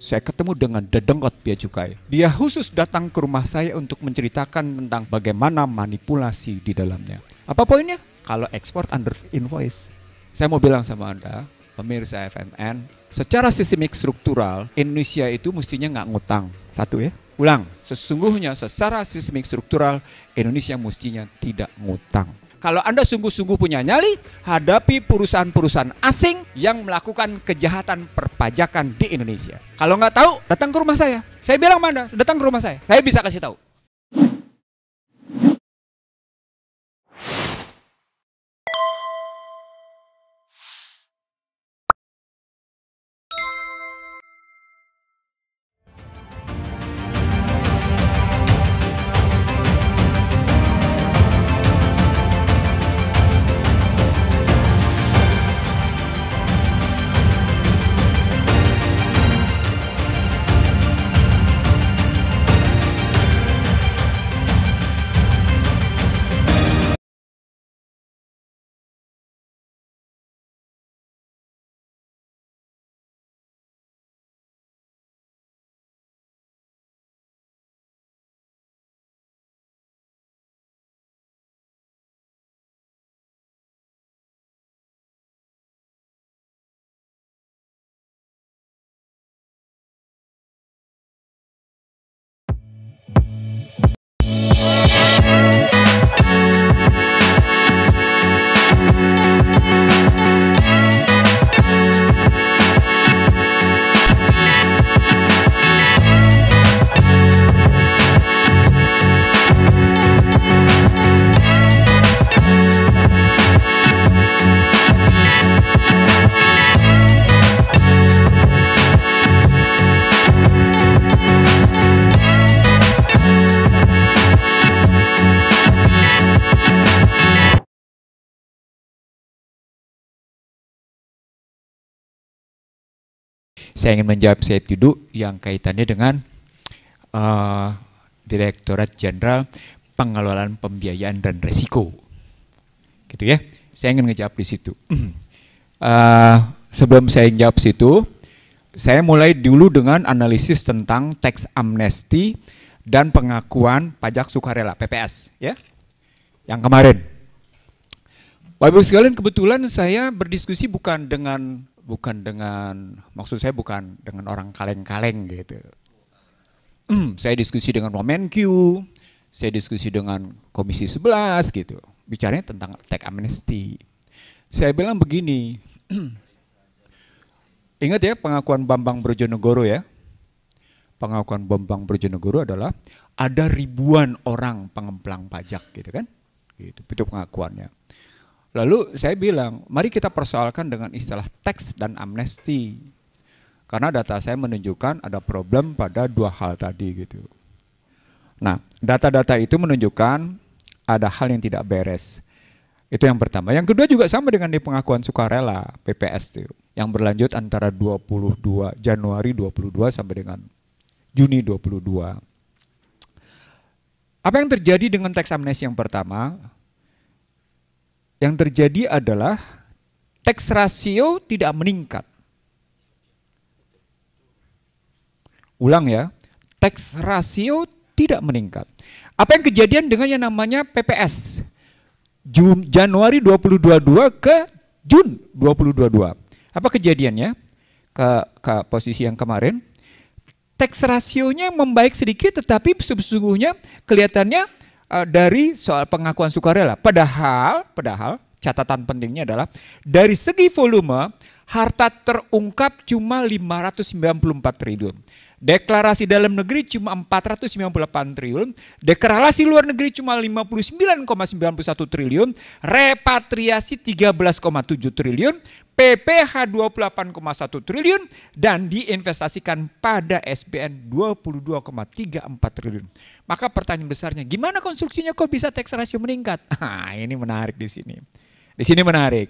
saya ketemu dengan Dedengkot Bea Cukai. Dia khusus datang ke rumah saya untuk menceritakan tentang bagaimana manipulasi di dalamnya. Apa poinnya? Kalau ekspor under invoice. Saya mau bilang sama Anda, pemirsa FMN, secara sistemik struktural, Indonesia itu mestinya nggak ngutang. Satu ya. Ulang, sesungguhnya secara sistemik struktural, Indonesia mestinya tidak ngutang. Kalau Anda sungguh-sungguh punya nyali, hadapi perusahaan-perusahaan asing yang melakukan kejahatan perpajakan di Indonesia. Kalau nggak tahu, datang ke rumah saya. Saya bilang sama Anda, datang ke rumah saya bisa kasih tahu. Saya ingin menjawab saya dulu yang kaitannya dengan Direktorat Jenderal Pengelolaan Pembiayaan dan Risiko, gitu ya. Saya ingin ngejawab di situ. Sebelum saya jawab situ, saya mulai dulu dengan analisis tentang tax amnesty dan pengakuan pajak sukarela (PPS), ya, yang kemarin. Bapak Ibu sekalian, kebetulan saya berdiskusi bukan dengan maksud saya bukan dengan orang kaleng-kaleng gitu. Saya diskusi dengan Wamenq, saya diskusi dengan Komisi 11 gitu. Bicaranya tentang tax amnesty. Saya bilang begini, ingat ya pengakuan Bambang Brojonegoro ya. Pengakuan Bambang Brojonegoro adalah ada ribuan orang pengemplang pajak gitu kan. Gitu, itu pengakuannya. Lalu saya bilang, mari kita persoalkan dengan istilah tax dan amnesti. Karena data saya menunjukkan ada problem pada dua hal tadi gitu. Nah, data-data itu menunjukkan ada hal yang tidak beres. Itu yang pertama. Yang kedua juga sama dengan di pengakuan sukarela PPS itu, yang berlanjut antara 22 Januari 22 sampai dengan Juni 22. Apa yang terjadi dengan tax amnesty yang pertama? Yang terjadi adalah tax ratio tidak meningkat. Ulang ya, tax ratio tidak meningkat. Apa yang kejadian dengan yang namanya PPS? Januari 2022 ke Jun 2022. Apa kejadiannya? Ke posisi yang kemarin, tax rasionya membaik sedikit, tetapi sesungguhnya kelihatannya dari soal pengakuan sukarela. Padahal catatan pentingnya adalah dari segi volume harta terungkap cuma 594 triliun. Deklarasi dalam negeri cuma 498 triliun, deklarasi luar negeri cuma 59,91 triliun, repatriasi 13,7 triliun, PPH 28,1 triliun, dan diinvestasikan pada SBN 22,34 triliun. Maka pertanyaan besarnya, gimana konstruksinya kok bisa tax ratio meningkat? Ini menarik di sini. Di sini menarik.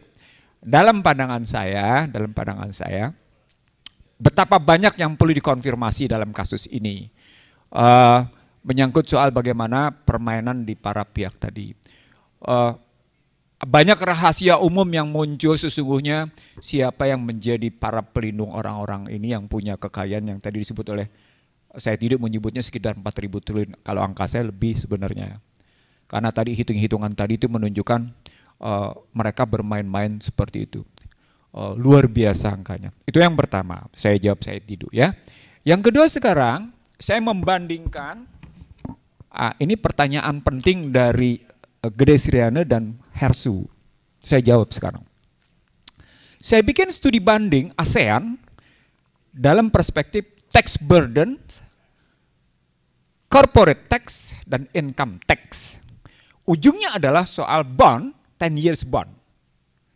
Dalam pandangan saya, betapa banyak yang perlu dikonfirmasi dalam kasus ini. Menyangkut soal bagaimana permainan di para pihak tadi. banyak rahasia umum yang muncul sesungguhnya siapa yang menjadi para pelindung orang-orang ini yang punya kekayaan yang tadi disebut oleh saya tidak menyebutnya sekitar 4.000 triliun. Kalau angka saya lebih sebenarnya. Karena tadi hitung-hitungan tadi itu menunjukkan mereka bermain-main seperti itu. Luar biasa angkanya. Itu yang pertama. Saya jawab saya tidak ya. Yang kedua sekarang saya membandingkan ini pertanyaan penting dari Gede Sriana dan Hersu. Saya jawab sekarang. Saya bikin studi banding ASEAN dalam perspektif tax burden, corporate tax, dan income tax. Ujungnya adalah soal bond, 10 years bond.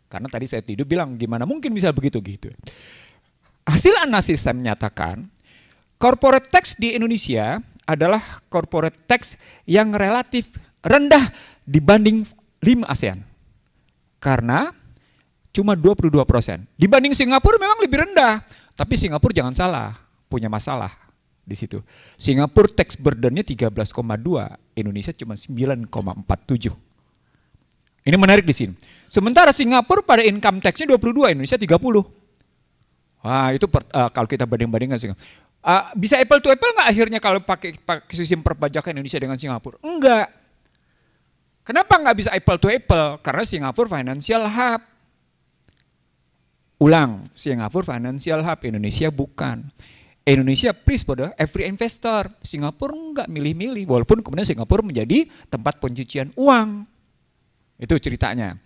Karena tadi saya tidur bilang gimana mungkin bisa begitu gitu. Hasil analisis saya menyatakan corporate tax di Indonesia adalah corporate tax yang relatif rendah dibanding 5 ASEAN. Karena cuma 22%. Dibanding Singapura memang lebih rendah, tapi Singapura jangan salah, punya masalah di situ. Singapura tax burden-nya 13,2, Indonesia cuma 9,47. Ini menarik di sini. Sementara Singapura pada income tax-nya 22, Indonesia 30. Wah, itu kalau kita banding-bandingkan Singapura. Bisa apple to apple nggak akhirnya kalau pakai sistem perpajakan Indonesia dengan Singapura? Enggak. Kenapa nggak bisa apple to apple? Karena Singapura financial hub. Ulang, Singapura financial hub, Indonesia bukan. Indonesia please pada every investor. Singapura nggak milih-milih, walaupun kemudian Singapura menjadi tempat pencucian uang. Itu ceritanya.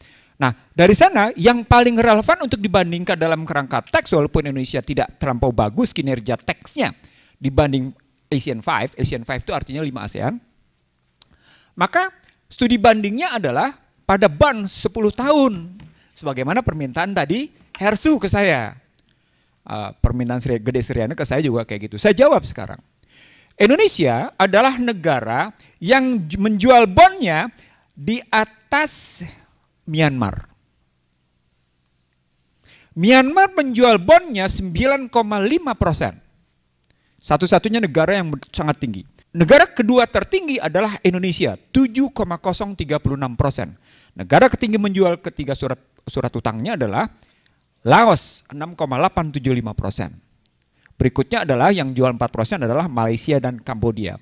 Nah, dari sana yang paling relevan untuk dibandingkan dalam kerangka tax, walaupun Indonesia tidak terlampau bagus kinerja taxnya dibanding Asian 5 itu artinya 5 ASEAN, maka studi bandingnya adalah pada bond 10 tahun. Sebagaimana permintaan tadi Hersu ke saya. Permintaan Gede Sriana ke saya juga kayak gitu. Saya jawab sekarang. Indonesia adalah negara yang menjual bondnya di atas Myanmar. Myanmar menjual bondnya 9,5%. Satu-satunya negara yang sangat tinggi. Negara kedua tertinggi adalah Indonesia, 7,036%. Negara ketiga menjual ketiga surat utangnya adalah Laos, 6,875%. Berikutnya adalah yang jual 4% adalah Malaysia dan Kambodia.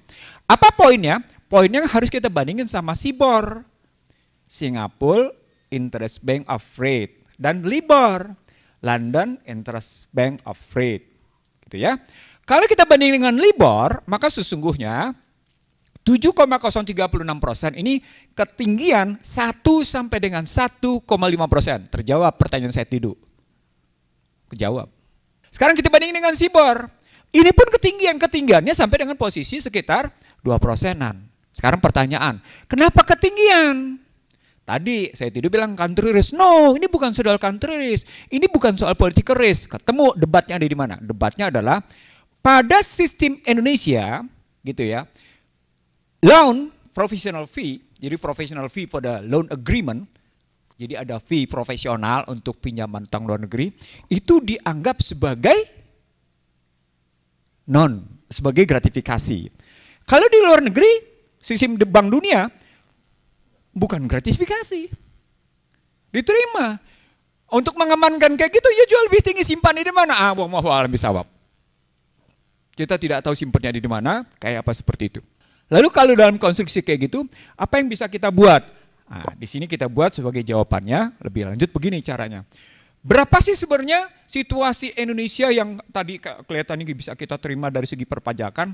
Apa poinnya? Poinnya harus kita bandingin sama SIBOR. Singapura Interest Bank of Rate dan LIBOR, London Interest Bank of Rate. Gitu ya. Kalau kita banding dengan LIBOR, maka sesungguhnya 7,036% ini ketinggian 1 sampai dengan 1,5%. Terjawab pertanyaan saya tidur. Kejawab. Sekarang kita bandingin dengan SIBOR. Ini pun ketinggiannya sampai dengan posisi sekitar 2%-an. Sekarang pertanyaan, kenapa ketinggian? Tadi saya tidur bilang country risk. No, ini bukan soal country risk. Ini bukan soal political risk. Ketemu debatnya ada di mana? Debatnya adalah pada sistem Indonesia, gitu ya, loan professional fee, jadi professional fee pada loan agreement, jadi ada fee profesional untuk pinjaman utang luar negeri, itu dianggap sebagai sebagai gratifikasi. Kalau di luar negeri, sistem Bank Dunia, bukan gratifikasi. Diterima. Untuk mengamankan kayak gitu, ya jual lebih tinggi, simpan di mana? Wallahu bisawab. Kita tidak tahu simpannya di mana, kayak apa seperti itu. Lalu kalau dalam konstruksi kayak gitu, apa yang bisa kita buat? Nah, di sini kita buat sebagai jawabannya lebih lanjut begini caranya. Berapa sih sebenarnya situasi Indonesia yang tadi kelihatannya bisa kita terima dari segi perpajakan?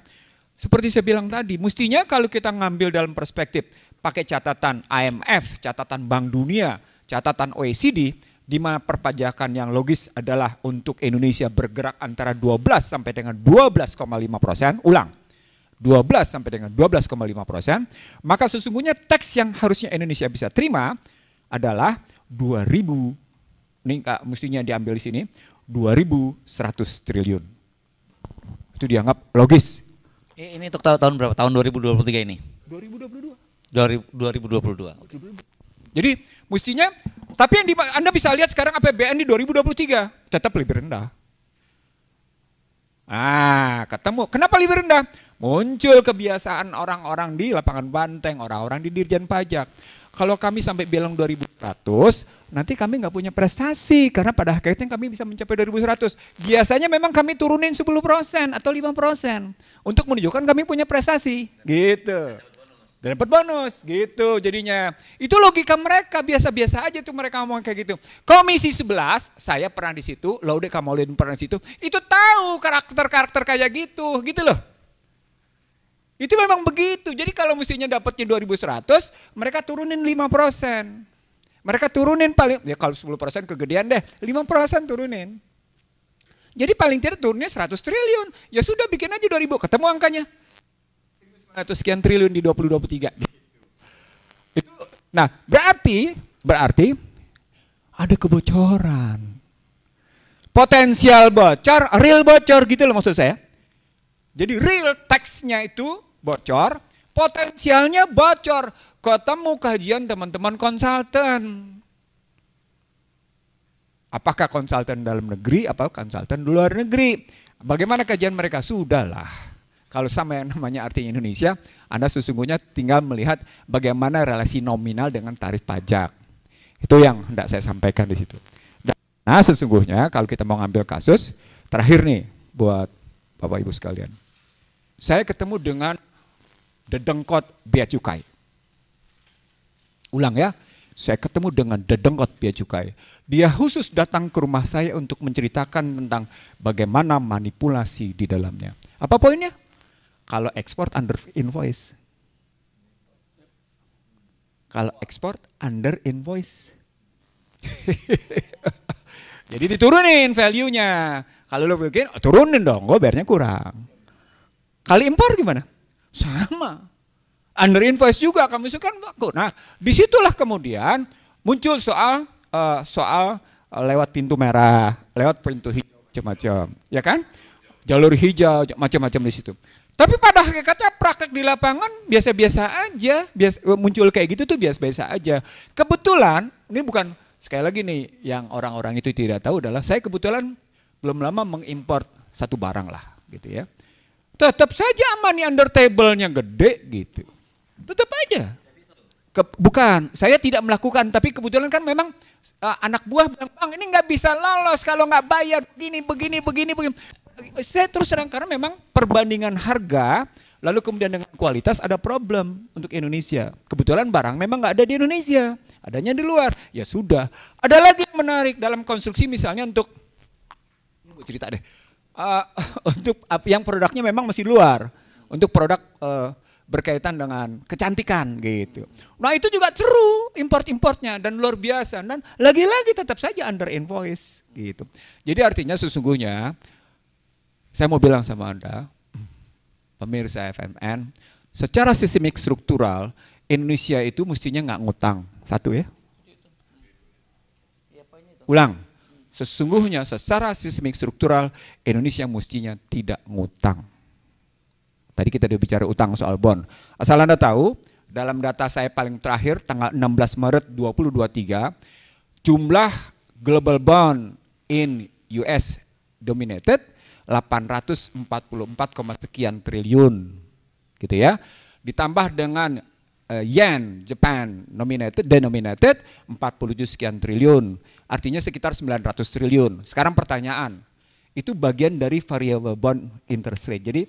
Seperti saya bilang tadi, mestinya kalau kita ngambil dalam perspektif pakai catatan IMF, catatan Bank Dunia, catatan OECD, di mana perpajakan yang logis adalah untuk Indonesia bergerak antara 12 sampai dengan 12,5%, ulang, 12 sampai dengan 12,5%, maka sesungguhnya teks yang harusnya Indonesia bisa terima adalah 2.000, ini mestinya diambil di sini, 2.100 triliun. Itu dianggap logis. Ini untuk tahun berapa? Tahun 2023 ini? 2022. 2022. Jadi mestinya, tapi yang Anda bisa lihat sekarang APBN di 2023 tetap lebih rendah. Ketemu. Kenapa lebih rendah? Muncul kebiasaan orang-orang di lapangan banteng, orang-orang di Dirjen Pajak. Kalau kami sampai bilang 2100, nanti kami nggak punya prestasi karena pada akhirnya kami bisa mencapai 2100. Biasanya memang kami turunin 10% atau 5% untuk menunjukkan kami punya prestasi, gitu. Dan dapat bonus, gitu jadinya. Itu logika mereka, biasa-biasa aja tuh mereka ngomong kayak gitu. Komisi 11, saya pernah di situ, Laude Kamolin pernah di situ, itu tahu karakter-karakter kayak gitu loh. Itu memang begitu, jadi kalau mestinya dapatnya 2100, mereka turunin 5%. Mereka turunin paling, ya kalau 10% kegedean deh, 5% turunin. Jadi paling tidak turunnya 100 triliun, ya sudah bikin aja 2000, ketemu angkanya. 100 sekian triliun di 2023. Itu, nah berarti ada kebocoran. Potensial bocor, real bocor gitu loh maksud saya. Jadi real teksnya itu bocor, potensialnya bocor. Ketemu kajian teman-teman konsultan. Apakah konsultan dalam negeri, apakah konsultan di luar negeri? Bagaimana kajian mereka? Sudahlah. Kalau sama yang namanya artinya Indonesia, Anda sesungguhnya tinggal melihat bagaimana relasi nominal dengan tarif pajak. Itu yang hendak saya sampaikan di situ. Nah sesungguhnya kalau kita mau ngambil kasus, terakhir nih buat Bapak Ibu sekalian. Saya ketemu dengan Dedengkot Bea Cukai. Ulang ya, saya ketemu dengan Dedengkot Bea Cukai. Dia khusus datang ke rumah saya untuk menceritakan tentang bagaimana manipulasi di dalamnya. Apa poinnya? Kalau ekspor under invoice. Kalau ekspor under invoice. Jadi diturunin value-nya. Kalau lo bikin, turunin dong, gue bayarnya kurang. Kali impor gimana? Sama. Under invoice juga, kamu kan baku. Nah, disitulah kemudian muncul soal lewat pintu merah, lewat pintu hijau, macam-macam. Ya kan? Jalur hijau, macam-macam di situ. Tapi pada hakikatnya praktek di lapangan biasa-biasa aja, muncul kayak gitu tuh biasa-biasa aja. Kebetulan, ini bukan sekali lagi nih yang orang-orang itu tidak tahu adalah saya kebetulan belum lama mengimpor satu barang lah gitu ya. Tetap saja aman nih under table-nya gede gitu. Tetap aja. Bukan, saya tidak melakukan, tapi kebetulan kan memang anak buah bilang, Bang ini nggak bisa lolos kalau nggak bayar begini. Saya terus terang karena memang perbandingan harga lalu kemudian dengan kualitas ada problem untuk Indonesia. Kebetulan barang memang nggak ada di Indonesia, adanya di luar. Ya sudah. Ada lagi yang menarik dalam konstruksi misalnya untuk cerita deh, untuk yang produknya memang masih luar, untuk produk berkaitan dengan kecantikan gitu. Nah itu juga seru import-importnya dan luar biasa dan lagi-lagi tetap saja under invoice gitu. Jadi artinya sesungguhnya saya mau bilang sama Anda, pemirsa FMN, secara sistemik struktural Indonesia itu mestinya nggak ngutang. Satu ya. Ulang. Sesungguhnya secara sistemik struktural Indonesia mestinya tidak ngutang. Tadi kita udah bicara utang soal bond. Asal Anda tahu, dalam data saya paling terakhir tanggal 16 Maret 2023, jumlah global bond in US dominated 844, sekian triliun gitu ya. Ditambah dengan yen Japan denominated 47 sekian triliun. Artinya sekitar 900 triliun. Sekarang pertanyaan, itu bagian dari variable bond interest rate. Jadi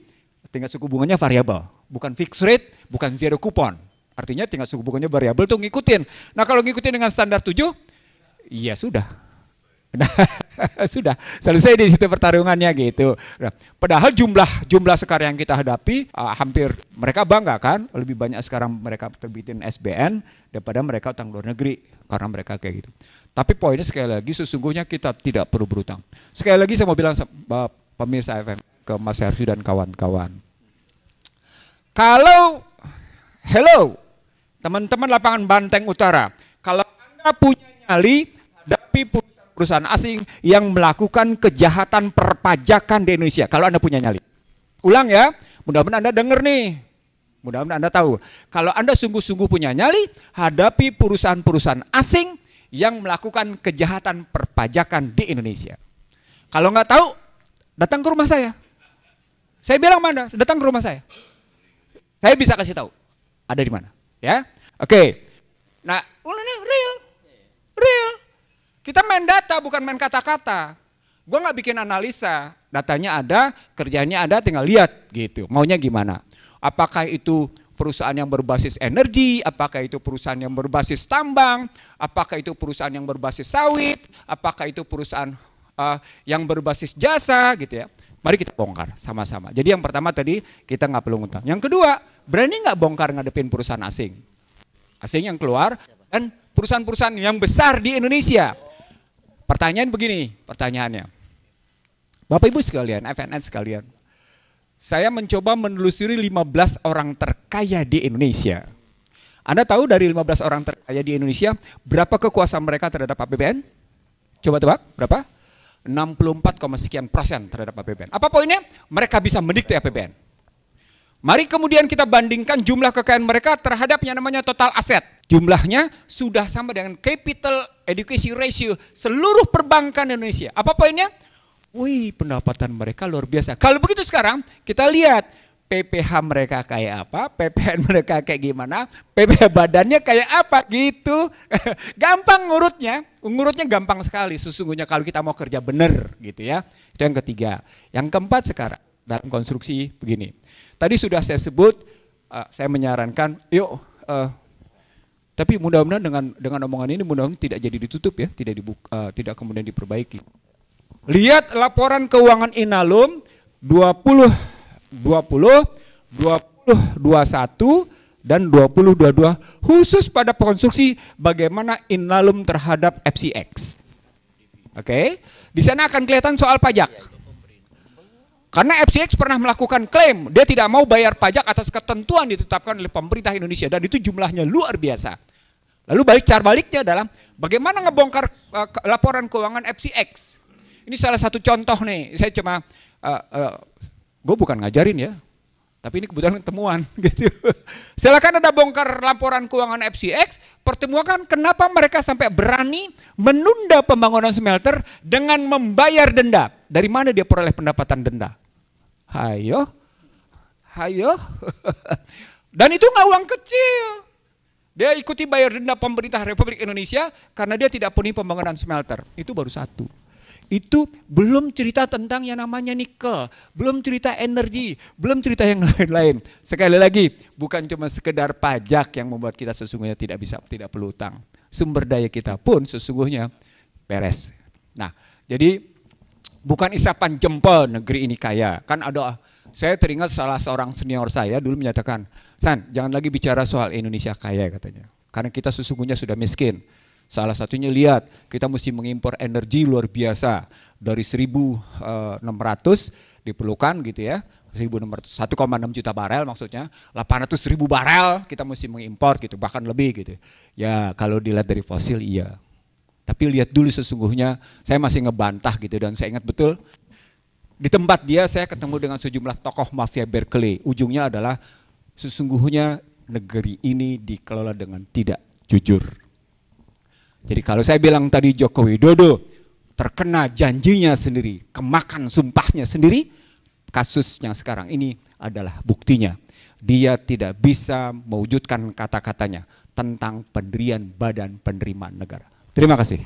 tingkat suku bunganya variabel, bukan fixed rate, bukan zero coupon. Artinya tingkat suku bunganya variabel tuh ngikutin. Nah kalau ngikutin dengan standar 7, ya sudah. Nah, sudah selesai di situ pertarungannya gitu. Nah, padahal jumlah sekarang yang kita hadapi hampir mereka bangga kan, lebih banyak sekarang mereka terbitin SBN daripada mereka utang luar negeri karena mereka kayak gitu. Tapi poinnya sekali lagi sesungguhnya kita tidak perlu berutang. Sekali lagi saya mau bilang pemirsa FM ke Mas Hersu dan kawan-kawan. Kalau hello teman-teman lapangan Banteng Utara, kalau Anda punya nyali hadapi perusahaan asing yang melakukan kejahatan perpajakan di Indonesia. Kalau Anda punya nyali. Ulang ya, mudah-mudahan Anda dengar nih. Mudah-mudahan Anda tahu. Kalau Anda sungguh-sungguh punya nyali, hadapi perusahaan-perusahaan asing yang melakukan kejahatan perpajakan di Indonesia. Kalau nggak tahu, datang ke rumah saya. Saya bilang mana, datang ke rumah saya. Saya bisa kasih tahu. Ada di mana. Ya, oke. Nah, real. Real. Kita main data bukan main kata-kata. Gue nggak bikin analisa, datanya ada, kerjanya ada, tinggal lihat gitu. Maunya gimana? Apakah itu perusahaan yang berbasis energi, apakah itu perusahaan yang berbasis tambang, apakah itu perusahaan yang berbasis sawit, apakah itu perusahaan yang berbasis jasa gitu ya. Mari kita bongkar sama-sama. Jadi yang pertama tadi kita nggak perlu ngutang. Yang kedua, berani nggak bongkar ngadepin perusahaan asing? Asing yang keluar dan perusahaan-perusahaan yang besar di Indonesia. Pertanyaan begini, pertanyaannya. Bapak Ibu sekalian, FNN sekalian. Saya mencoba menelusuri 15 orang terkaya di Indonesia. Anda tahu dari 15 orang terkaya di Indonesia, berapa kekuasaan mereka terhadap APBN? Coba tebak, berapa? 64,sekian% terhadap APBN. Apa poinnya? Mereka bisa mendikte APBN. Mari kemudian kita bandingkan jumlah kekayaan mereka terhadap yang namanya total aset. Jumlahnya sudah sama dengan capital adequacy ratio seluruh perbankan Indonesia. Apa poinnya? Wih, pendapatan mereka luar biasa. Kalau begitu sekarang kita lihat PPH mereka kayak apa, PPN mereka kayak gimana, PPH badannya kayak apa gitu. Gampang ngurutnya gampang sekali sesungguhnya kalau kita mau kerja benar gitu ya. Itu yang ketiga. Yang keempat sekarang dalam konstruksi begini. Tadi sudah saya sebut, saya menyarankan yuk, tapi mudah-mudahan dengan omongan ini mudah-mudahan tidak jadi ditutup ya, tidak kemudian diperbaiki. Lihat laporan keuangan Inalum 2020, 2021 dan 2022 khusus pada konstruksi bagaimana Inalum terhadap FCX. Oke, di sana akan kelihatan soal pajak. Karena FCX pernah melakukan klaim dia tidak mau bayar pajak atas ketentuan ditetapkan oleh pemerintah Indonesia dan itu jumlahnya luar biasa. Lalu cara baliknya adalah bagaimana ngebongkar laporan keuangan FCX. Ini salah satu contoh nih, saya cuma, gue bukan ngajarin ya, tapi ini kebetulan temuan gitu. Silakan ada bongkar laporan keuangan FCX, pertemukan kenapa mereka sampai berani menunda pembangunan smelter dengan membayar denda. Dari mana dia peroleh pendapatan denda? Hayo. Dan itu nggak uang kecil. Dia ikuti bayar denda pemerintah Republik Indonesia karena dia tidak punya pembangunan smelter. Itu baru satu. Itu belum cerita tentang yang namanya nikel, belum cerita energi, belum cerita yang lain-lain. Sekali lagi, bukan cuma sekedar pajak yang membuat kita sesungguhnya tidak perlu utang. Sumber daya kita pun sesungguhnya beres. Nah, jadi bukan isapan jempol negeri ini kaya. Kan ada, saya teringat salah seorang senior saya dulu menyatakan, San, jangan lagi bicara soal Indonesia kaya katanya. Karena kita sesungguhnya sudah miskin. Salah satunya lihat, kita mesti mengimpor energi luar biasa. Dari 1.600 diperlukan gitu ya, 1,6 juta barel maksudnya, 800.000 barel kita mesti mengimpor gitu, bahkan lebih gitu. Ya kalau dilihat dari fosil iya. Tapi lihat dulu sesungguhnya, saya masih ngebantah gitu dan saya ingat betul, di tempat dia saya ketemu dengan sejumlah tokoh mafia Berkeley. Ujungnya adalah sesungguhnya negeri ini dikelola dengan tidak jujur. Jadi kalau saya bilang tadi Joko Widodo terkena janjinya sendiri, kemakan sumpahnya sendiri, kasus yang sekarang ini adalah buktinya. Dia tidak bisa mewujudkan kata-katanya tentang pendirian badan penerimaan negara. Terima kasih.